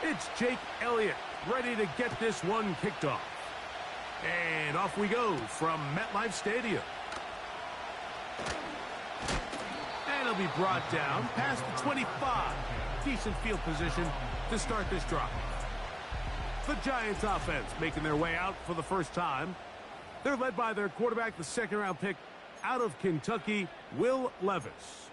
It's Jake Elliott ready to get this one kicked off. And off we go from MetLife Stadium. And he'll be brought down past the 25. Decent field position to start this drive. The Giants offense making their way out for the first time. They're led by their quarterback, the second-round pick out of Kentucky, Will Levis.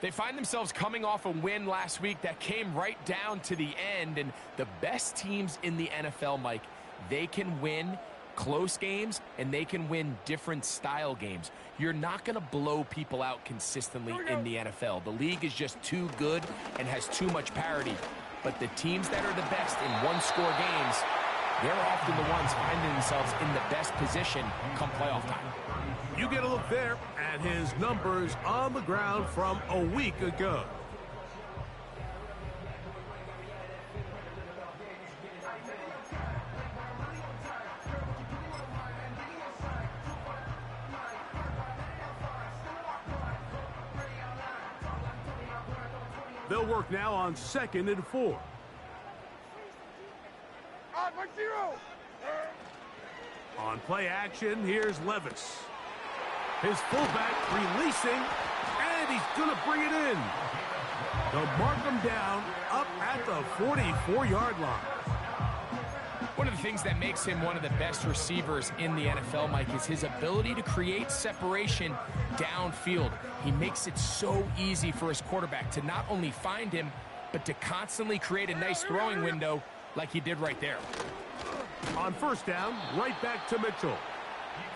They find themselves coming off a win last week that came right down to the end. And the best teams in the NFL, Mike, they can win close games and they can win different style games. You're not going to blow people out consistently in the NFL. The league is just too good and has too much parity. But the teams that are the best in one-score games, they're often the ones finding themselves in the best position come playoff time. You get a look there at his numbers on the ground from a week ago. They'll work now on 2nd and 4. On play action, here's Levis. His fullback releasing, and he's going to bring it in. They'll mark him down up at the 44-yard line. One of the things that makes him one of the best receivers in the NFL, Mike, is his ability to create separation downfield. He makes it so easy for his quarterback to not only find him, but to constantly create a nice throwing window like he did right there. On first down, right back to Mitchell.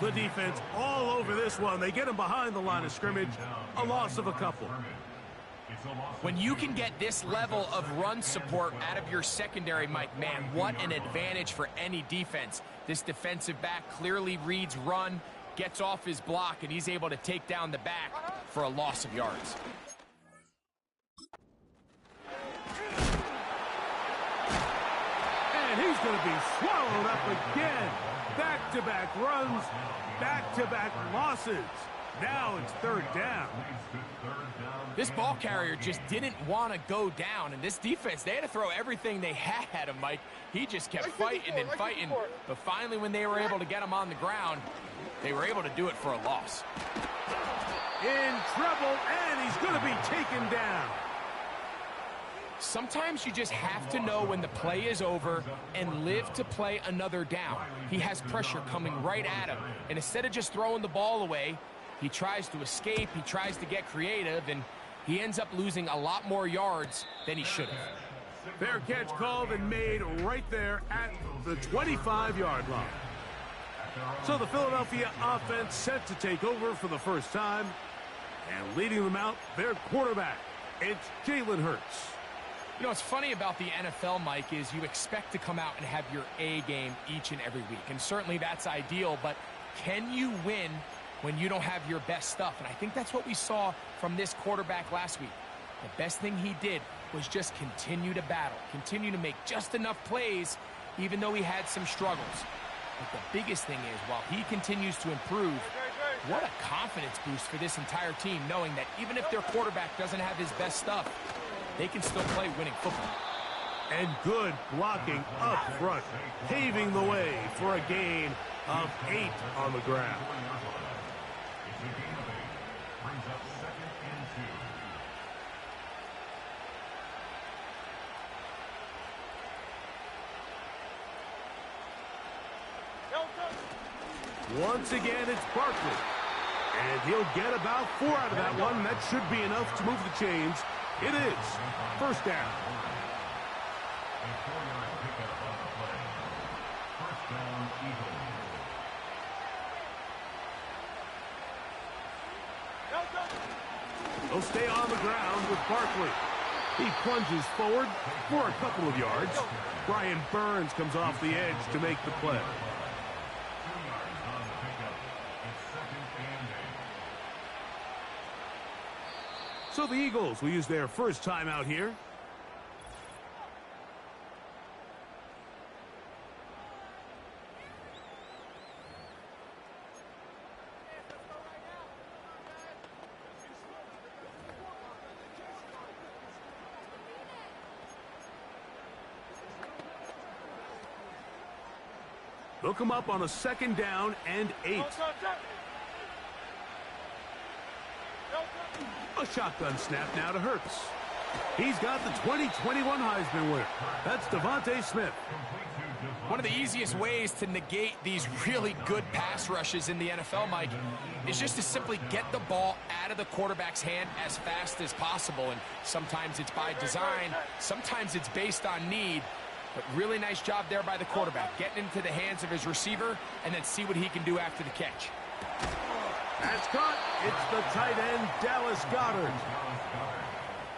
The defense all over this one. They get him behind the line of scrimmage. A loss of a couple. When you can get this level of run support out of your secondary, Mike, man, what an advantage for any defense. This defensive back clearly reads run, gets off his block, and he's able to take down the back for a loss of yards. And he's going to be swallowed up again. Back-to-back runs, back-to-back losses. Now it's 3rd down. This ball carrier just didn't want to go down, and this defense, they had to throw everything they had at him, Mike. He just kept fighting and fighting, but finally when they were able to get him on the ground, they were able to do it for a loss. In trouble, and he's going to be taken down. Sometimes you just have to know when the play is over and live to play another down. He has pressure coming right at him, and instead of just throwing the ball away, he tries to escape, he tries to get creative, and he ends up losing a lot more yards than he should have. Fair catch called and made right there at the 25-yard line. So the Philadelphia offense set to take over for the first time, and leading them out, their quarterback, it's Jalen Hurts. You know, what's funny about the NFL, Mike, is you expect to come out and have your A game each and every week, and certainly that's ideal, but can you win when you don't have your best stuff? And I think that's what we saw from this quarterback last week. The best thing he did was just continue to battle, continue to make just enough plays, even though he had some struggles. But the biggest thing is, while he continues to improve, what a confidence boost for this entire team, knowing that even if their quarterback doesn't have his best stuff, they can still play winning football. And good blocking up front, paving the way for a gain of 8 on the ground. Once again, it's Barkley. And he'll get about 4 out of that one. That should be enough to move the chains. It is 1st down. They'll stay on the ground with Barkley. He plunges forward for a couple of yards. Brian Burns comes off the edge to make the play. So the Eagles will use their first time out here. They'll come up on a 2nd down and 8. A shotgun snap now to Hurts. He's got the 2021 Heisman winner. That's Devontae Smith. One of the easiest ways to negate these really good pass rushes in the NFL, Mike, is just to simply get the ball out of the quarterback's hand as fast as possible. And sometimes it's by design, sometimes it's based on need. But really nice job there by the quarterback, getting into the hands of his receiver and then see what he can do after the catch. That's caught. It's the tight end, Dallas Goedert.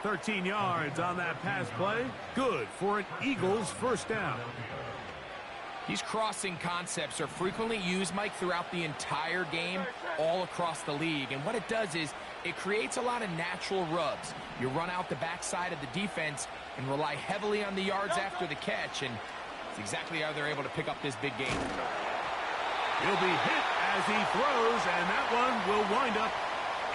13 yards on that pass play. Good for an Eagles 1st down. These crossing concepts are frequently used, Mike, throughout the entire game, all across the league. And what it does is it creates a lot of natural rubs. You run out the backside of the defense and rely heavily on the yards after the catch. And it's exactly how they're able to pick up this big game. He'll be hit as he throws, and that one will wind up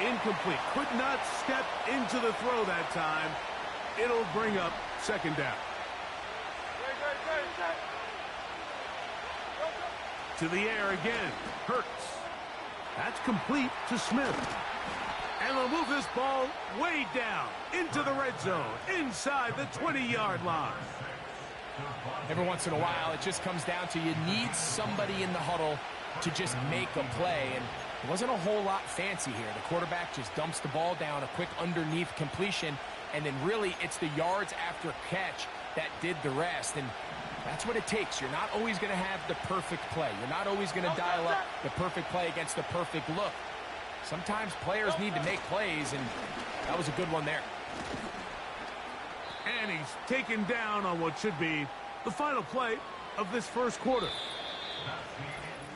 incomplete. Could not step into the throw that time. It'll bring up 2nd down. To the air again. Hurts. That's complete to Smith. And they'll move this ball way down into the red zone, inside the 20-yard line. Every once in a while, it just comes down to you need somebody in the huddle to just make a play. And it wasn't a whole lot fancy here. The quarterback just dumps the ball down, a quick underneath completion, and then really it's the yards after catch that did the rest. And that's what it takes. You're not always going to have the perfect play. You're not always going to dial up the perfect play against the perfect look. Sometimes players need to make plays, and that was a good one there. And he's taken down on what should be the final play of this 1st quarter.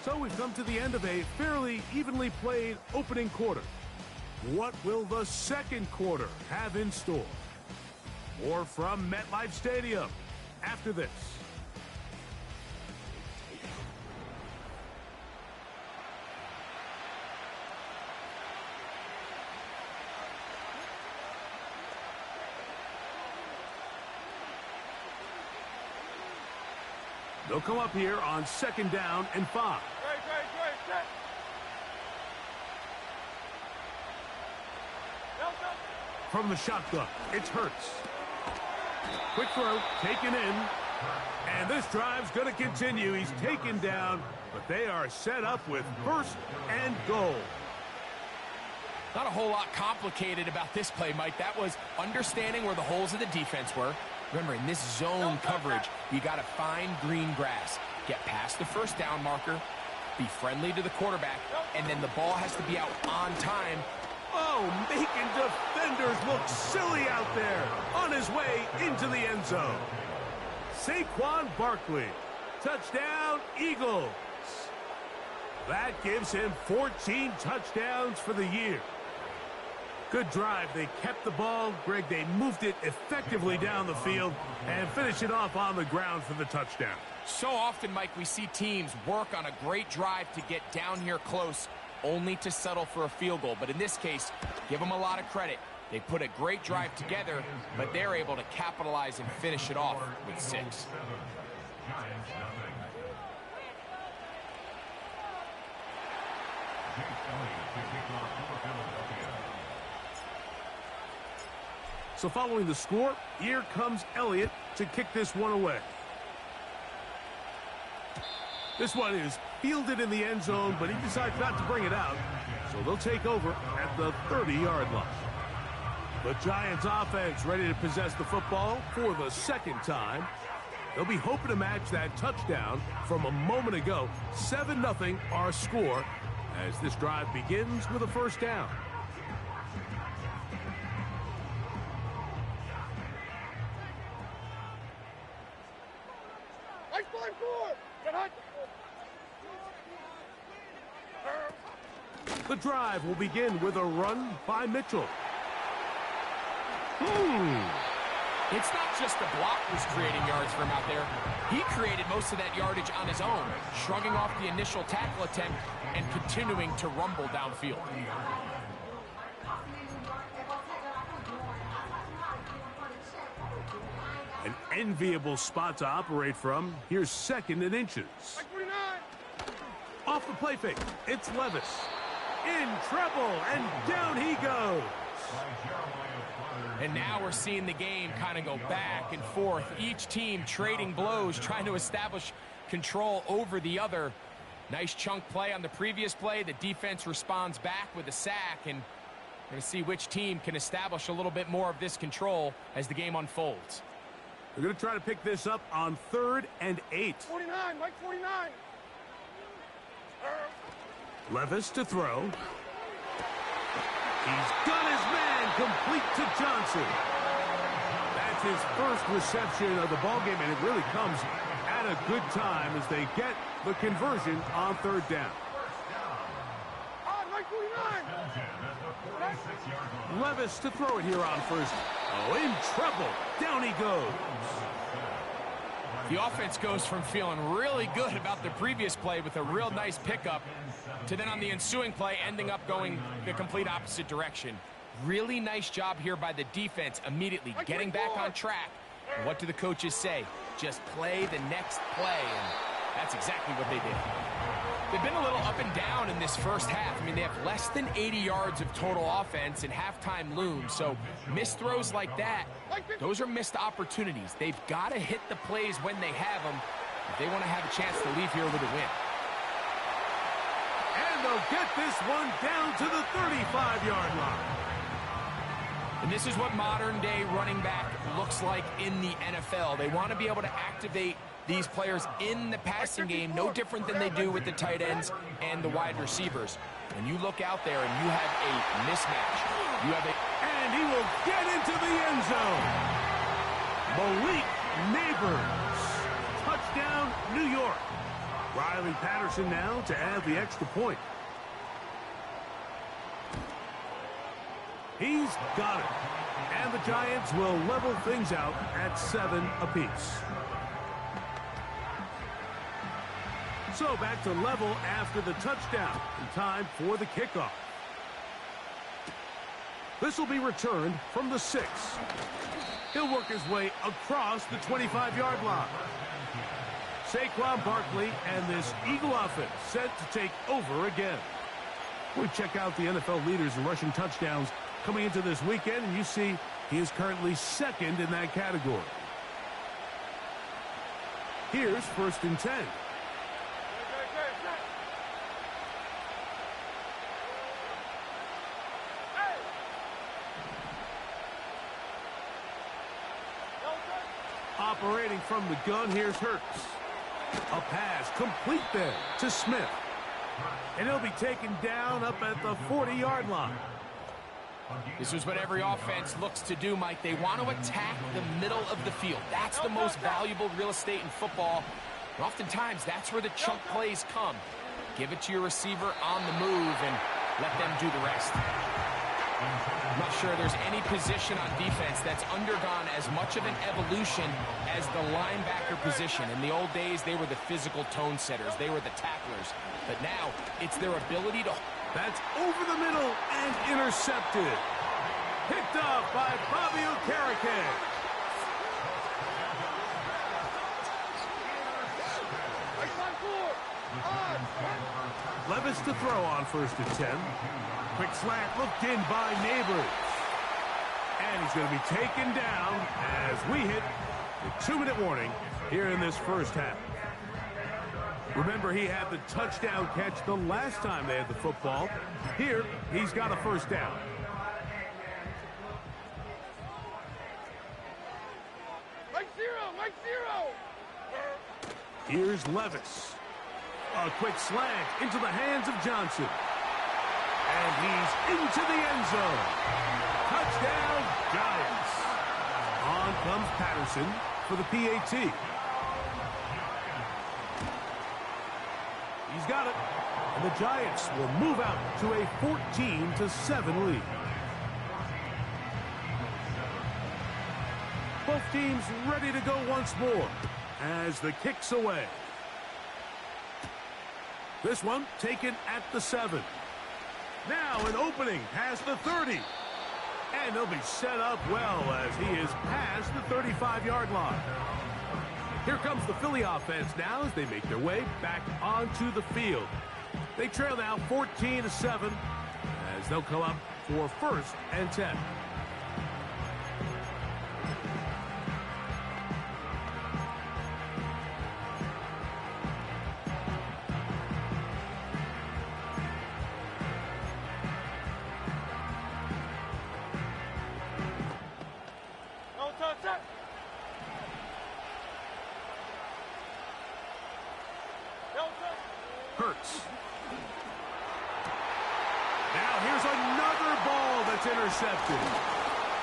So we've come to the end of a fairly evenly played opening quarter. What will the 2nd quarter have in store? More from MetLife Stadium after this. They'll come up here on 2nd down and 5. From the shotgun, it's Hurts. Quick throw, taken in. And this drive's going to continue. He's taken down, but they are set up with 1st and goal. Not a whole lot complicated about this play, Mike. That was understanding where the holes of the defense were. Remember, in this zone coverage, you got to find green grass. Get past the 1st down marker, be friendly to the quarterback, and then the ball has to be out on time. Oh, making defenders look silly out there on his way into the end zone. Saquon Barkley, touchdown Eagles. That gives him 14 touchdowns for the year. Good drive. They kept the ball. Greg, they moved it effectively down the field and finished it off on the ground for the touchdown. So often, Mike, we see teams work on a great drive to get down here close, only to settle for a field goal. But in this case, give them a lot of credit. They put a great drive together, but they're able to capitalize and finish it off with 6. So following the score, here comes Elliott to kick this one away. This one is fielded in the end zone, but he decides not to bring it out. So they'll take over at the 30-yard line. The Giants offense ready to possess the football for the 2nd time. They'll be hoping to match that touchdown from a moment ago. 7-0 our score as this drive begins with a 1st down. The drive will begin with a run by Mitchell. It's not just the blockers creating yards for him out there. He created most of that yardage on his own, shrugging off the initial tackle attempt and continuing to rumble downfield. An enviable spot to operate from. Here's 2nd and inches. Off the play fake, it's Levis. In trouble, and down he goes. And now we're seeing the game kind of go back and forth. Each team trading blows, trying to establish control over the other. Nice chunk play on the previous play. The defense responds back with a sack, and we're going to see which team can establish a little bit more of this control as the game unfolds. We're going to try to pick this up on 3rd and 8. 49, Mike 49. Levis to throw. He's got his man complete to Johnson. That's his first reception of the ballgame, and it really comes at a good time as they get the conversion on 3rd down. Mike 49. Levis to throw it here on 1st. Oh, in trouble. Down he goes. The offense goes from feeling really good about the previous play with a real nice pickup to then on the ensuing play ending up going the complete opposite direction. Really nice job here by the defense immediately getting back on track. And what do the coaches say? Just play the next play, and that's exactly what they did. They've been a little up and down in this first half. I mean, they have less than 80 yards of total offense, and halftime looms. So missed throws like that, those are missed opportunities. They've got to hit the plays when they have them if they want to have a chance to leave here with a win. And they'll get this one down to the 35-yard line. And this is what modern-day running back looks like in the NFL. They want to be able to activate these players in the passing game, no different than they do with the tight ends and the wide receivers. When you look out there and you have a mismatch, you have a... And he will get into the end zone. Malik Neighbors. Touchdown, New York. Riley Patterson now to add the extra point. He's got it. And the Giants will level things out at 7 apiece. So back to level after the touchdown. In time for the kickoff. This will be returned from the 6. He'll work his way across the 25-yard line. Saquon Barkley and this Eagle offense set to take over again. We check out the NFL leaders in rushing touchdowns coming into this weekend, and you see he is currently 2nd in that category. Here's 1st and 10. Operating from the gun, here's Hurts. A pass complete there to Smith. And he'll be taken down up at the 40-yard line. This is what every offense looks to do, Mike. They want to attack the middle of the field. That's the most valuable real estate in football. And oftentimes, that's where the chunk plays come. Give it to your receiver on the move and let them do the rest. I'm not sure there's any position on defense that's undergone as much of an evolution as the linebacker position. In the old days, they were the physical tone setters. They were the tacklers. But now, it's their ability to... That's over the middle and intercepted. Picked off by Bobby Okereke. Levis to throw on 1st and 10. Quick slant looked in by Neighbors. And he's going to be taken down as we hit the 2-minute warning here in this first half. Remember, he had the touchdown catch the last time they had the football. Here, he's got a 1st down. Mike 0, Mike 0. Here's Levis. A quick slant into the hands of Johnson. And he's into the end zone. Touchdown, Giants. On comes Patterson for the PAT. He's got it. And the Giants will move out to a 14-7 lead. Both teams ready to go once more as the kick's away. This one taken at the 7. Now an opening past the 30. And they'll be set up well as he is past the 35-yard line. Here comes the Philly offense now as they make their way back onto the field. They trail now 14-7 as they'll come up for 1st and 10. Hurts. Now here's another ball that's intercepted.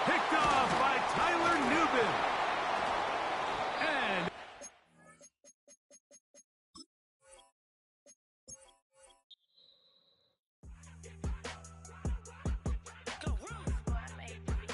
Picked off by Tyler Newman.